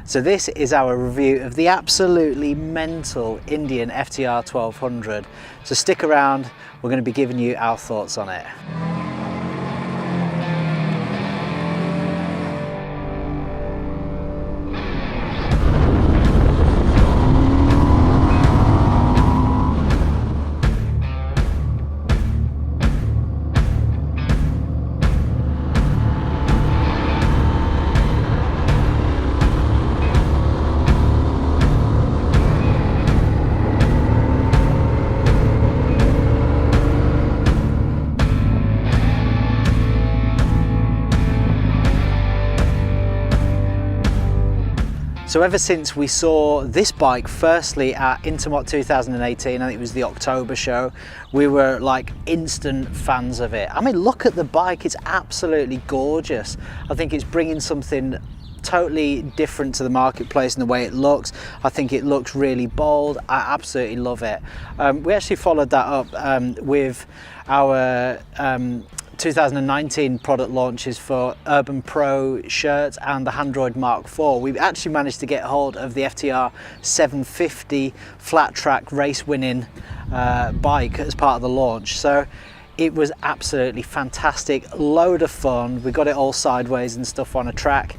So this is our review of the absolutely mental Indian FTR1200. So stick around, we're going to be giving you our thoughts on it. So ever since we saw this bike firstly at Intermot 2018, I think it was the October show, we were like instant fans of it. I mean, look at the bike, it's absolutely gorgeous. I think it's bringing something totally different to the marketplace in the way it looks. I think it looks really bold. I absolutely love it. We actually followed that up with our 2019 product launches for Urban Pro shirts and the Handroid Mark IV. We actually managed to get hold of the FTR750 flat track race winning bike as part of the launch. So it was absolutely fantastic, load of fun. We got it all sideways and stuff on a track.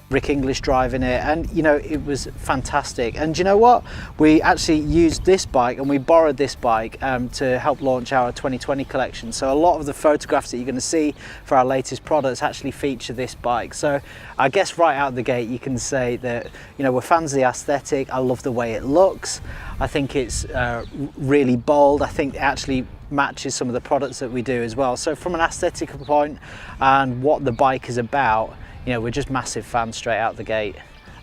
Rick English driving it, and you know, it was fantastic. And you know what, we actually used this bike and we borrowed this bike to help launch our 2020 collection. So a lot of the photographs that you're going to see for our latest products actually feature this bike. So I guess right out of the gate you can say that, you know, we're fans of the aesthetic. I love the way it looks. I think it's really bold. I think it actually matches some of the products that we do as well. So from an aesthetic point and what the bike is about, you know, we're just massive fans straight out the gate.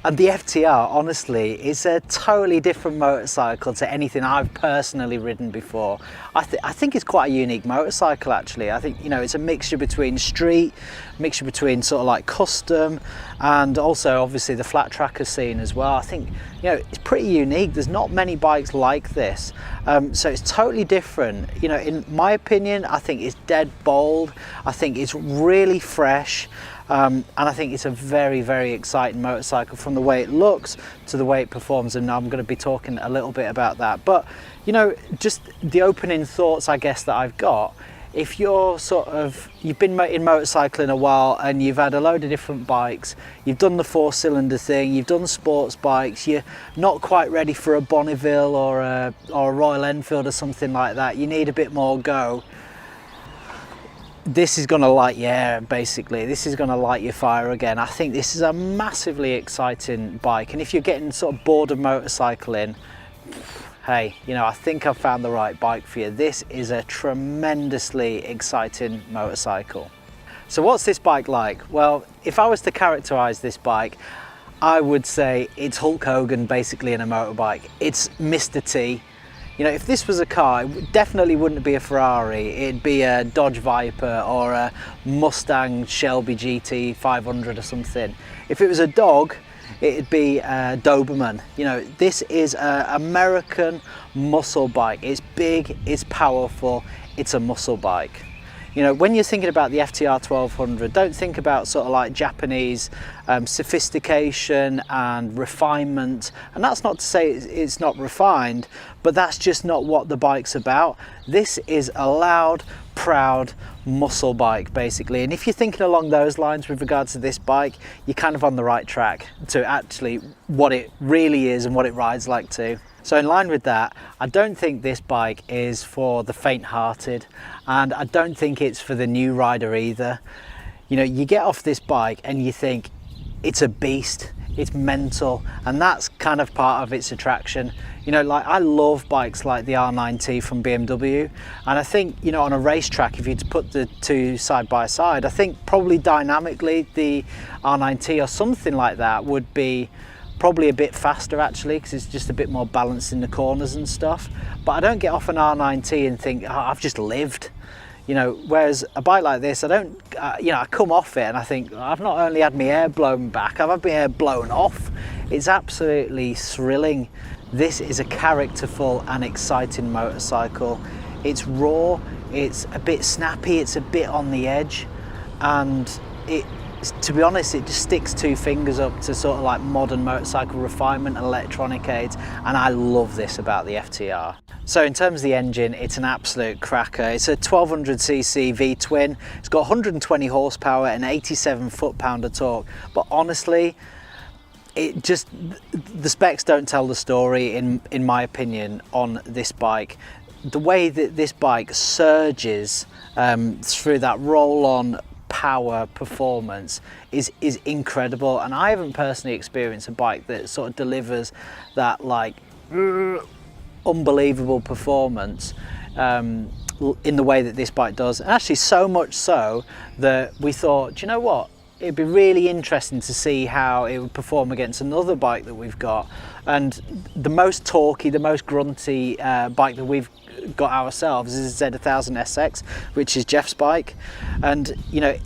And the FTR, honestly, is a totally different motorcycle to anything I've personally ridden before. I think it's quite a unique motorcycle, actually. I think, you know, it's a mixture between street, mixture between sort of like custom, and also obviously the flat tracker scene as well. I think, you know, it's pretty unique. There's not many bikes like this. So it's totally different. You know, in my opinion, I think it's dead bold. I think it's really fresh. And I think it's a very, very exciting motorcycle from the way it looks to the way it performs, and I'm going to be talking a little bit about that. But, you know, just the opening thoughts, I guess, that I've got, if you're you've been in motorcycling a while and you've had a load of different bikes, you've done the 4-cylinder thing, you've done sports bikes, you're not quite ready for a Bonneville or a Royal Enfield or something like that, you need a bit more go. This is going to light your air, basically. This is going to light your fire again. I think this is a massively exciting bike, and if you're getting sort of bored of motorcycling, hey, you know, I think I've found the right bike for you. This is a tremendously exciting motorcycle. So what's this bike like? Well, if I was to characterize this bike, I would say it's Hulk Hogan basically in a motorbike. It's Mr. T. You know, if this was a car, it definitely wouldn't be a Ferrari. It'd be a Dodge Viper or a Mustang Shelby GT 500 or something. If it was a dog, it'd be a Doberman. You know, this is an American muscle bike. It's big, it's powerful, it's a muscle bike. You know, when you're thinking about the FTR1200, don't think about sort of like Japanese sophistication and refinement. And that's not to say it's not refined, but that's just not what the bike's about. This is a loud, proud muscle bike, basically. And if you're thinking along those lines with regards to this bike, you're kind of on the right track to actually what it really is and what it rides like too. So in line with that, I don't think this bike is for the faint-hearted, and I don't think it's for the new rider either. You know, you get off this bike and you think it's a beast, it's mental, and that's kind of part of its attraction. You know, like I love bikes like the R9T from BMW, and I think, you know, on a racetrack, if you put the two side by side, I think probably dynamically the R9T or something like that would be probably a bit faster actually, because it's just a bit more balanced in the corners and stuff. But I don't get off an R9T and think, oh, I've just lived. You know, whereas a bike like this, I don't, you know, I come off it and I think, I've not only had my air blown back, I've had my air blown off. It's absolutely thrilling. This is a characterful and exciting motorcycle. It's raw, it's a bit snappy, it's a bit on the edge, and to be honest, it just sticks two fingers up to sort of like modern motorcycle refinement and electronic aids, and I love this about the FTR. So in terms of the engine, it's an absolute cracker. It's a 1200cc V-twin. It's got 120 horsepower and 87 foot-pound of torque. But honestly, the specs don't tell the story in my opinion on this bike. The way that this bike surges through that roll-on power performance is incredible, and I haven't personally experienced a bike that sort of delivers that like unbelievable performance in the way that this bike does. And actually so much so that we thought, do you know what, it'd be really interesting to see how it would perform against another bike that we've got. And the most torquey, the most grunty bike that we've got ourselves is a Z1000 SX, which is Jeff's bike. And you know,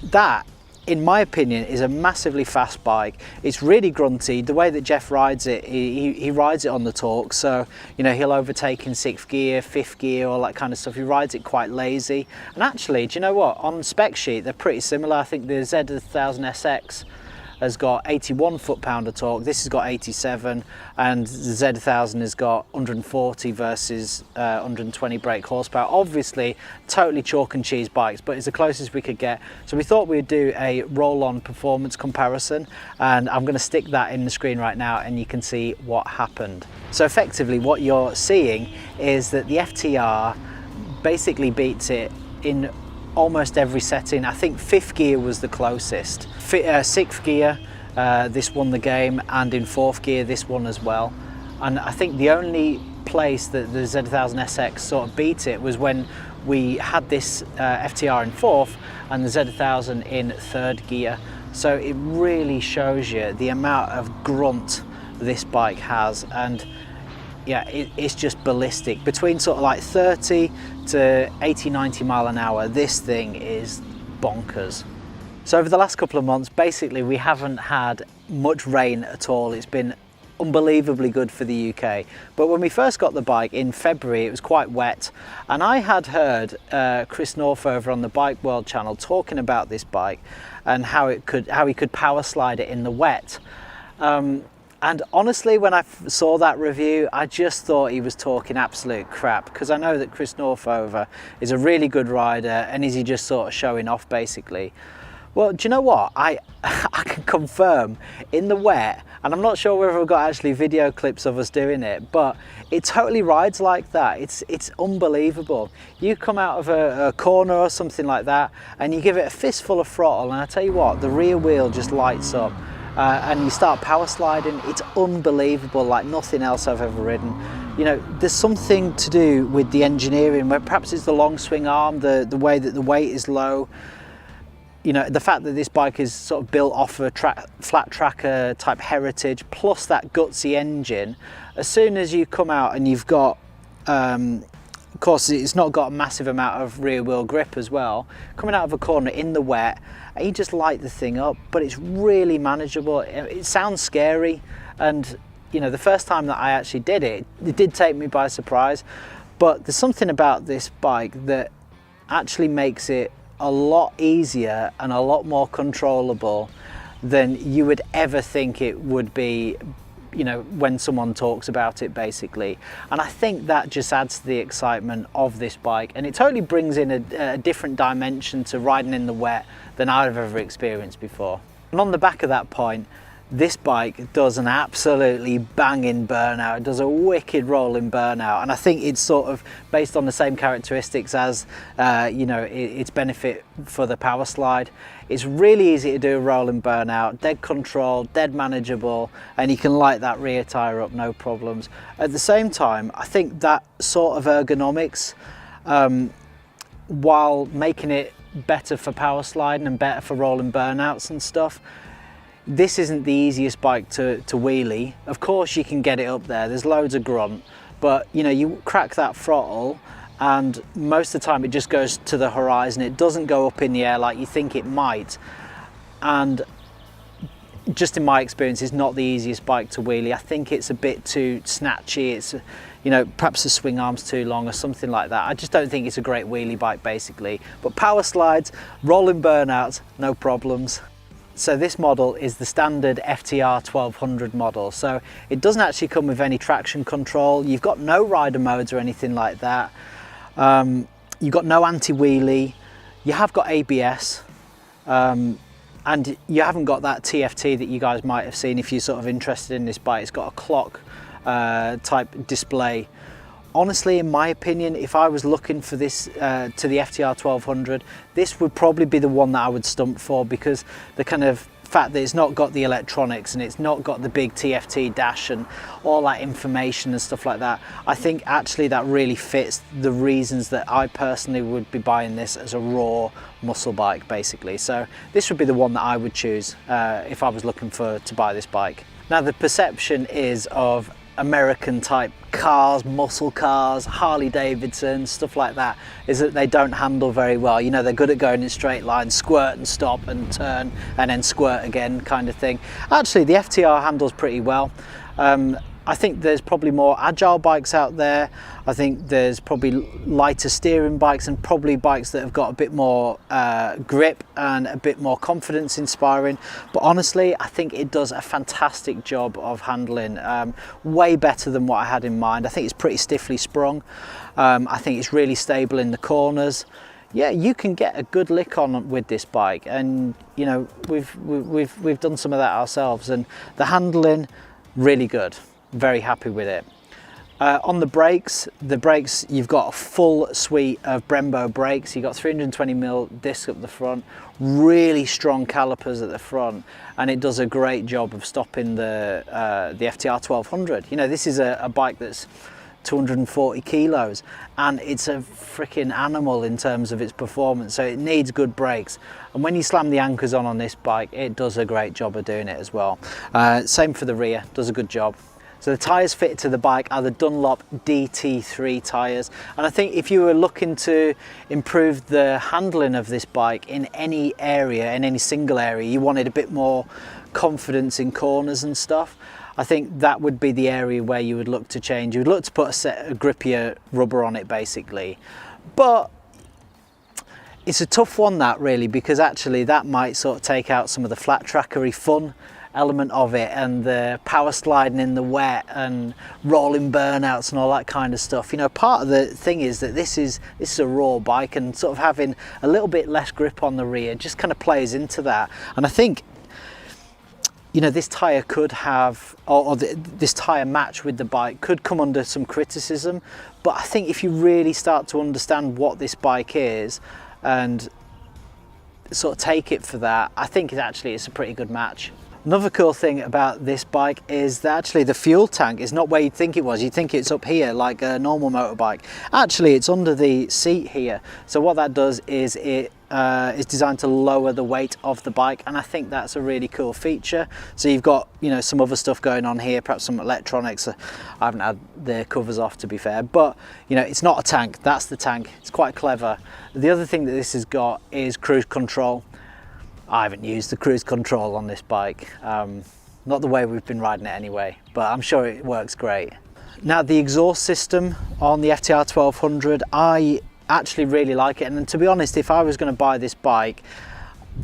that in my opinion is a massively fast bike. It's really grunty. The way that Jeff rides it, he rides it on the torque, so you know, he'll overtake in 6th gear, 5th gear, all that kind of stuff. He rides it quite lazy. And actually, do you know what, on the spec sheet they're pretty similar. I think the Z1000 SX has got 81 foot-pound of torque, this has got 87, and the Z1000 has got 140 versus 120 brake horsepower. Obviously, totally chalk and cheese bikes, but it's the closest we could get. So we thought we'd do a roll-on performance comparison, and I'm going to stick that in the screen right now, and you can see what happened. So effectively, what you're seeing is that the FTR basically beats it in almost every setting. I think 5th gear was the closest. 6th gear, this won the game, and in 4th gear this won as well. And I think the only place that the Z1000 SX sort of beat it was when we had this FTR in 4th and the Z1000 in 3rd gear. So it really shows you the amount of grunt this bike has, and yeah, it's just ballistic. Between sort of like 30 to 80-90 mile an hour, this thing is bonkers. So over the last couple of months, basically we haven't had much rain at all. It's been unbelievably good for the UK. But when we first got the bike in February, it was quite wet, and I had heard Chris Northover on the Bike World channel talking about this bike and how he could power slide it in the wet. And honestly, when I saw that review, I just thought he was talking absolute crap, because I know that Chris Northover is a really good rider, and is he just sort of showing off basically? Well, do you know what? I can confirm in the wet, and I'm not sure whether we've got actually video clips of us doing it, but it totally rides like that. It's unbelievable. You come out of a corner or something like that, and you give it a fistful of throttle, and I tell you what, the rear wheel just lights up. And you start power sliding, it's unbelievable, like nothing else I've ever ridden. You know, there's something to do with the engineering, where perhaps it's the long swing arm, the way that the weight is low. You know, the fact that this bike is sort of built off a flat tracker type heritage, plus that gutsy engine. As soon as you come out and you've got, of course it's not got a massive amount of rear wheel grip as well, coming out of a corner in the wet, you just light the thing up, but it's really manageable. It sounds scary, and you know, the first time that I actually did it, it did take me by surprise, but there's something about this bike that actually makes it a lot easier and a lot more controllable than you would ever think it would be, you know, when someone talks about it basically. And I think that just adds to the excitement of this bike, and it totally brings in a different dimension to riding in the wet than I've ever experienced before. And on the back of that point, this bike does an absolutely banging burnout. It does a wicked rolling burnout, and I think it's sort of based on the same characteristics as you know, its benefit for the power slide. It's really easy to do a rolling burnout, dead controlled, dead manageable, and you can light that rear tyre up no problems. At the same time, I think that sort of ergonomics, while making it better for power sliding and better for rolling burnouts and stuff, this isn't the easiest bike to wheelie. Of course you can get it up there, there's loads of grunt, but you know, you crack that throttle and most of the time it just goes to the horizon. It doesn't go up in the air like you think it might, and just in my experience, it's not the easiest bike to wheelie. I think it's a bit too snatchy. It's, you know, perhaps the swing arm's too long or something like that. I just don't think it's a great wheelie bike basically. But power slides, rolling burnouts, no problems. So this model is the standard FTR1200 model. So it doesn't actually come with any traction control. You've got no rider modes or anything like that. You've got no anti-wheelie. You have got ABS. And you haven't got that TFT that you guys might have seen if you're sort of interested in this bike. It's got a clock type display. Honestly, in my opinion, if I was looking for this to the FTR1200, this would probably be the one that I would stump for, because the kind of fact that it's not got the electronics and it's not got the big TFT dash and all that information and stuff like that, I think actually that really fits the reasons that I personally would be buying this as a raw muscle bike, basically. So this would be the one that I would choose if I was looking to buy this bike. Now, the perception is of American type cars, muscle cars, Harley Davidson, stuff like that, is that they don't handle very well. You know, they're good at going in straight lines, squirt and stop and turn and then squirt again kind of thing. Actually, the FTR handles pretty well. I think there's probably more agile bikes out there. I think there's probably lighter steering bikes and probably bikes that have got a bit more grip and a bit more confidence inspiring. But honestly, I think it does a fantastic job of handling, way better than what I had in mind. I think it's pretty stiffly sprung. I think it's really stable in the corners. Yeah, you can get a good lick on with this bike, and you know, we've done some of that ourselves, and the handling really good. Very happy with it. On the brakes, you've got a full suite of Brembo brakes. You've got 320mm disc up the front, really strong calipers at the front, and it does a great job of stopping the FTR1200. You know, this is a bike that's 240 kilos and it's a freaking animal in terms of its performance, so it needs good brakes, and when you slam the anchors on this bike, it does a great job of doing it as well. Same for the rear, does a good job. So the tyres fitted to the bike are the Dunlop DT3 tyres, and I think if you were looking to improve the handling of this bike in any area, in any single area, you wanted a bit more confidence in corners and stuff, I think that would be the area where you would look to change. You would look to put a set of grippier rubber on it, basically. But it's a tough one, that, really, because actually that might sort of take out some of the flat trackery fun element of it, and the power sliding in the wet and rolling burnouts and all that kind of stuff. You know, part of the thing is that this is a raw bike, and sort of having a little bit less grip on the rear just kind of plays into that. And I think, you know, this tyre could have, or this tyre match with the bike could come under some criticism, but I think if you really start to understand what this bike is and sort of take it for that, I think it's a pretty good match. Another cool thing about this bike is that actually the fuel tank is not where you'd think it was. You'd think it's up here like a normal motorbike. Actually, it's under the seat here. So what that does is it is designed to lower the weight of the bike, and I think that's a really cool feature. So you've got, you know, some other stuff going on here, perhaps some electronics. I haven't had the covers off, to be fair, but you know, it's not a tank, that's the tank. It's quite clever. The other thing that this has got is cruise control. I haven't used the cruise control on this bike, not the way we've been riding it anyway, but I'm sure it works great. Now, the exhaust system on the FTR1200, I actually really like it, and to be honest, if I was going to buy this bike,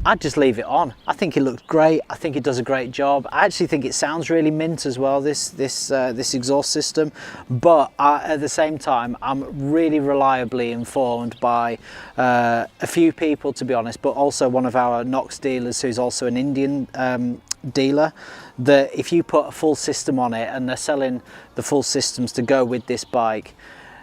I'd just leave it on. I think it looks great. I think it does a great job. I actually think it sounds really mint as well, this exhaust system. But at the same time, I'm really reliably informed by a few people, to be honest, but also one of our Knox dealers, who's also an Indian dealer, that if you put a full system on it, and they're selling the full systems to go with this bike,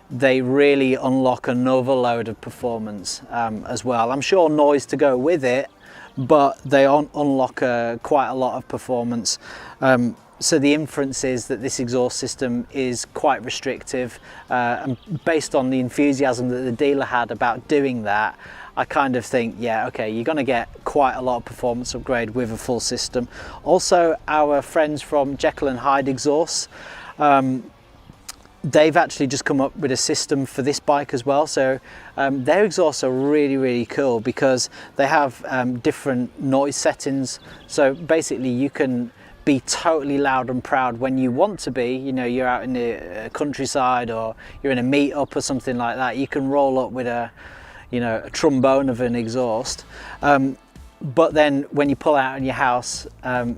they really unlock another load of performance as well. I'm sure noise to go with it, but they unlock quite a lot of performance. So the inference is that this exhaust system is quite restrictive, and based on the enthusiasm that the dealer had about doing that, I kind of think, yeah, okay, you're going to get quite a lot of performance upgrade with a full system. Also, our friends from Jekyll and Hyde Exhausts, they've actually just come up with a system for this bike as well. So their exhausts are really cool, because they have different noise settings. So basically you can be totally loud and proud when you want to be. You know, you're out in the countryside, or you're in a meet-up or something like that. You can roll up with a, you know, a trombone of an exhaust. but then when you pull out in your house,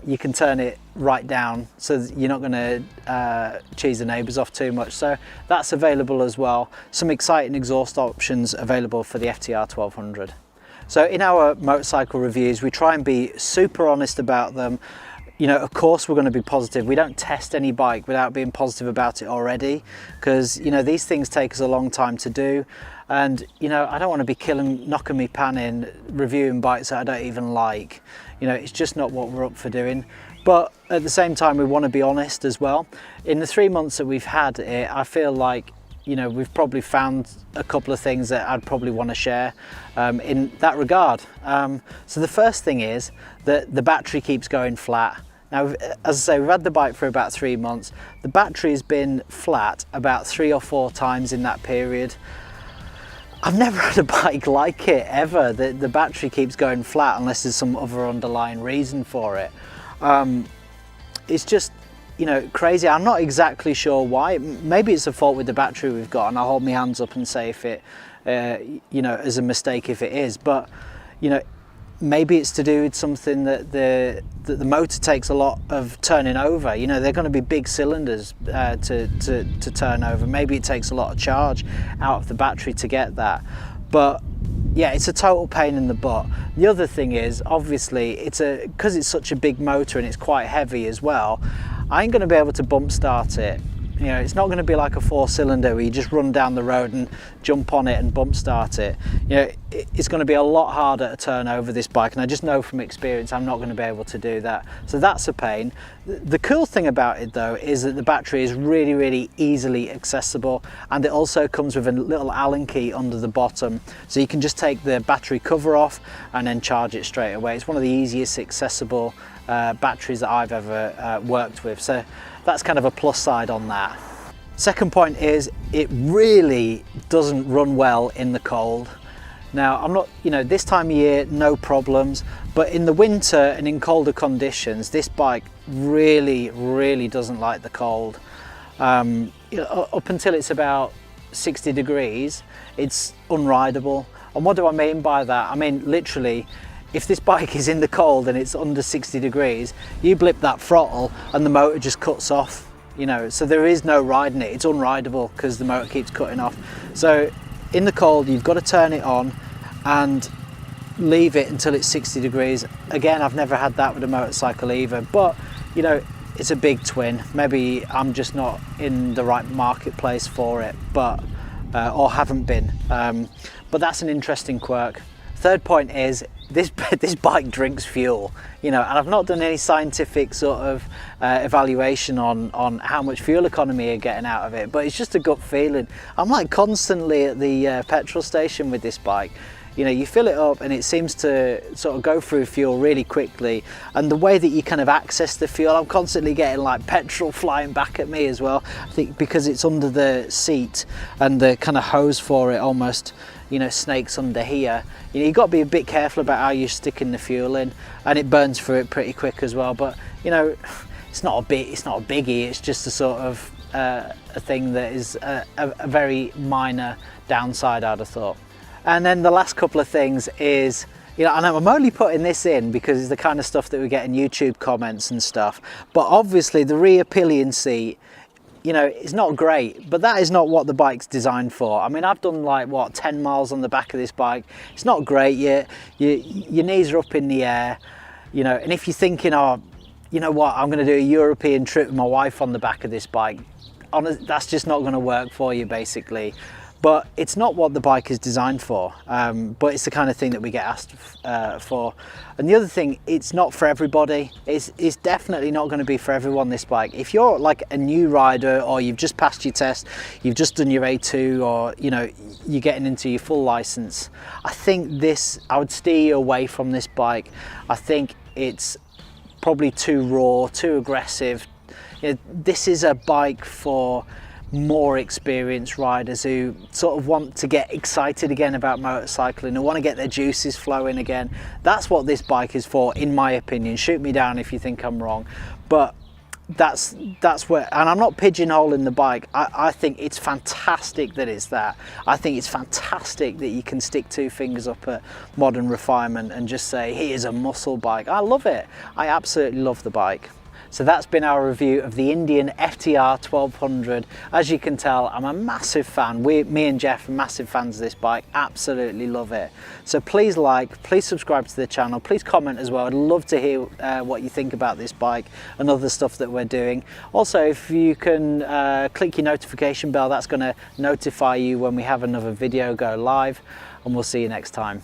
you can turn it right down, so you're not going to cheese the neighbours off too much. So that's available as well. Some exciting exhaust options available for the FTR1200. So in our motorcycle reviews, we try and be super honest about them. You know, of course we're going to be positive. We don't test any bike without being positive about it already, because, you know, these things take us a long time to do. And, you know, I don't want to be knocking me pan in reviewing bikes that I don't even like. You know, it's just not what we're up for doing. But at the same time, we want to be honest as well. In the 3 months that we've had it, I feel like, you know, we've probably found a couple of things that I'd probably want to share in that regard. So the first thing is that the battery keeps going flat. Now, as I say, we've had the bike for about 3 months. The battery has been flat about 3 or 4 times in that period. I've never had a bike like it ever. The battery keeps going flat unless there's some other underlying reason for it. It's just, you know, crazy. I'm not exactly sure why. Maybe it's a fault with the battery we've got, and I'll hold my hands up and say if it, you know, is a mistake if it is. But, you know, maybe it's to do with something that the motor takes a lot of turning over. You know, they're going to be big cylinders to turn over. Maybe it takes a lot of charge out of the battery to get that. But yeah, it's a total pain in the butt. The other thing is, obviously, because it's such a big motor and it's quite heavy as well, I ain't going to be able to bump start it. You know, it's not going to be like a 4-cylinder where you just run down the road and jump on it and bump start it. You know, it's going to be a lot harder to turn over this bike, and I just know from experience I'm not going to be able to do that. So that's a pain. The cool thing about it though is that the battery is really, really easily accessible, and it also comes with a little Allen key under the bottom, so you can just take the battery cover off and then charge it straight away. It's one of the easiest accessible batteries that I've ever worked with. So that's kind of a plus side on that. Second point is it really doesn't run well in the cold. Now, I'm not, you know, this time of year, no problems, but in the winter and in colder conditions, this bike really, really doesn't like the cold. You know, up until it's about 60 degrees, it's unrideable. And what do I mean by that? I mean, literally, if this bike is in the cold and it's under 60 degrees, you blip that throttle and the motor just cuts off, you know, so there is no riding it. It's unrideable because the motor keeps cutting off. So in the cold, you've got to turn it on and leave it until it's 60 degrees. Again, I've never had that with a motorcycle either, but, you know, it's a big twin. Maybe I'm just not in the right marketplace for it, but or haven't been. But that's an interesting quirk. Third point is this bike drinks fuel, you know, and I've not done any scientific sort of evaluation on how much fuel economy you're getting out of it, but it's just a gut feeling. I'm like constantly at the petrol station with this bike. You know, you fill it up and it seems to sort of go through fuel really quickly, and the way that you kind of access the fuel, I'm constantly getting like petrol flying back at me as well. I think because it's under the seat and the kind of hose for it almost, you know, snakes under here. You know, you've got to be a bit careful about how you're sticking the fuel in, and it burns through it pretty quick as well. But, you know, it's not a biggie. It's just a sort of a thing that is a very minor downside, I'd have thought. And then the last couple of things is, you know, and I'm only putting this in because it's the kind of stuff that we get in YouTube comments and stuff, but obviously the rear pillion seat, you know, it's not great, but that is not what the bike's designed for. I mean, I've done like, what, 10 miles on the back of this bike. It's not great yet. Your knees are up in the air, you know, and if you're thinking, oh, you know what, I'm going to do a European trip with my wife on the back of this bike, that's just not going to work for you, basically. But it's not what the bike is designed for, but it's the kind of thing that we get asked for. And the other thing, it's not for everybody. It's definitely not going to be for everyone, this bike. If you're like a new rider, or you've just passed your test, you've just done your A2, or, you know, you're getting into your full license, I think I would steer you away from this bike. I think it's probably too raw, too aggressive. You know, this is a bike for more experienced riders who sort of want to get excited again about motorcycling, who want to get their juices flowing again. That's what this bike is for, in my opinion. Shoot me down if you think I'm wrong, but that's where, and I'm not pigeonholing the bike. I think it's fantastic that it's that. I think it's fantastic that you can stick two fingers up at Modern Refinement and just say, here's a muscle bike. I love it. I absolutely love the bike. So that's been our review of the Indian FTR1200. As you can tell, I'm a massive fan. Me and Jeff are massive fans of this bike, absolutely love it. So please like, please subscribe to the channel, please comment as well. I'd love to hear what you think about this bike and other stuff that we're doing. Also, if you can click your notification bell, that's gonna notify you when we have another video go live, and we'll see you next time.